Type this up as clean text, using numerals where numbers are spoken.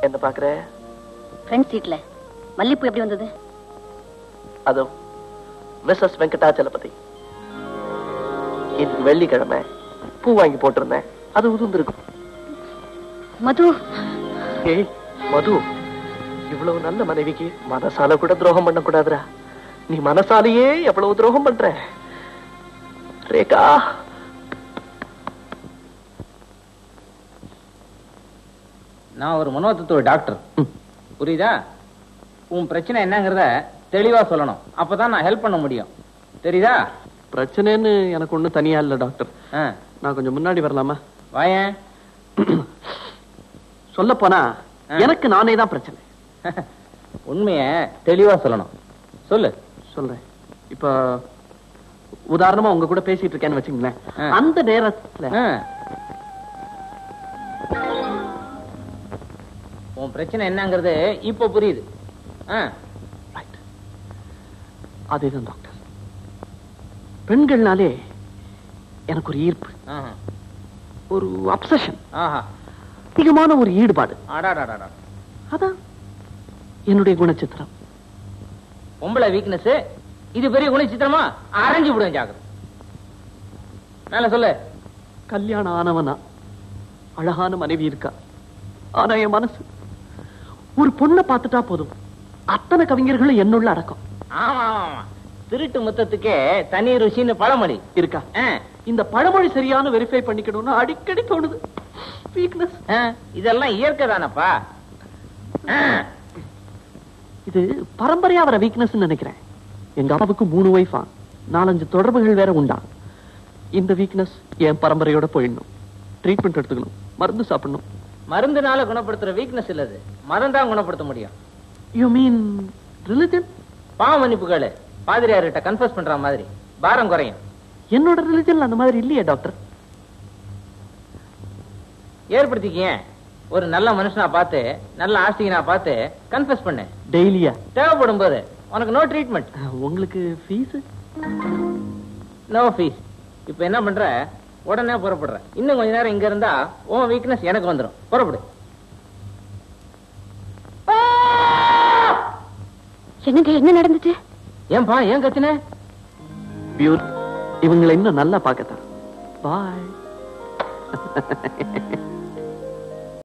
என்ன பாக்குற? ஃப்ரெண்ட் சீட்ல மல்லிப்பூ எப்படி வந்தது? அதோ மிஸ்ஸஸ் வெங்கடாச்சலபதி. இன்னைக்கு வெள்ளிக்கிழமை பூ வாங்கி போட்டிருந்தேன், அது உதிர்ந்திருக்கும். மது. ஏய் மது, இவ்வளவு நல்ல மனைவிக்கு மனசால கூட துரோகம் பண்ண கூடாதுரா. நீ மனசாலேயே எவ்வளவு துரோகம் பண்ற ரேகா. நான் ஒரு மனோதத்துவ டாக்டர், புரியுதா? உன் பிரச்சனை என்னங்கறத தெளிவா சொல்லணும், அப்பதான் நான் ஹெல்ப் பண்ண முடியும், தெரியுதா? பிரச்சனைன்னு எனக்கு ஒண்ணு தனியா இல்ல டாக்டர். நான் கொஞ்சம் முன்னாடி வரலாமா? வாயேன். சொல்ல போனா எனக்கு நானே தான் பிரச்சனை. உண்மைய தெளிவா சொல்லணும், சொல்லு. சொல்றேன். இப்ப உதாரணமா உங்க கூட பேசிட்டு இருக்கேன்னு வச்சுங்களேன். அந்த நேரத்துல உன் பிரச்சனை என்னங்கிறது இப்ப புரியுது. அதேதான் டாக்டர். பெண்கள்னாலே எனக்கு ஒரு ஈர்ப்பு, ஒரு அப்சஷன், அதிகமான ஒரு ஈடுபாடு. அதான் என்னுடைய குணச்சித்திரம். பொம்பளை வீக்னஸ் இது பெரிய குணச்சித்திரமா? அரைஞ்சு விடுவேன் ஜாக்கிரதை. மேல சொல்லு. கல்யாணம் ஆனவனா அழகான மனைவி இருக்கா, ஆனா என் மனசு ஒரு பொண்ணை பார்த்துட்டா போதும் அத்தனை கவிஞர்களும் என்னுள்ள அடக்கம். ஆமா ஆமா, திருட்டு முத்தத்துக்கே தனி ருசின்னு பழமொழி இருக்கா? இந்த பழமொழி சரியான வெரிஃபை பண்ணிக்கணும்னு அடிக்கடி தோணுது. வீக்னஸ் இதெல்லாம் இயற்கை தானப்பா. இது பரம்பரையா வர வீக்னஸ் நினைக்கிறேன். எங்க அப்பாவுக்கு 3 வைஃபா, 4-5 தொடர்புகள் வேற உண்டா. இந்த வீக்னஸ் என் பரம்பரையோட போயிடணும். ட்ரீட்மெண்ட் எடுத்துக்கணும், மருந்து சாப்பிடணும். மருந்துனால குணப்படுத்துற வீக்னஸ் இல்லது, மருந்தா குணப்படுத்த முடியும். You mean religion? பாவ மன்னிப்புகள் பாதிரியார்கிட்ட கன்ஃபஸ் பண்ற மாதிரி பாரம் குறையும். என்னோட ரிலிஜன் அந்த மாதிரி இல்லையே டாக்டர். ஏற்படுத்திக்க. ஒரு நல்ல மனுஷனா பார்த்து, நல்ல ஆஸ்திகனா பார்த்து கன்ஃபஸ் பண்ணு. டெய்லியா? தேவைப்படும் போது. உனக்கு நோ ட்ரீட்மெண்ட். உங்களுக்கு ஃபீஸ்? No fees. இப்ப என்ன பண்ற? உடனே புறப்படுற. இன்னும் கொஞ்ச நேரம் இங்க இருந்தா உன் வீக்னஸ் எனக்கு வந்துடும். புறப்படு. என்னங்க, என்ன நடந்துச்சு? ஏன்பா ஏன் கத்துன? பியூர் இவங்களை இன்னும் நல்லா பார்க்கத்தான். பாய்.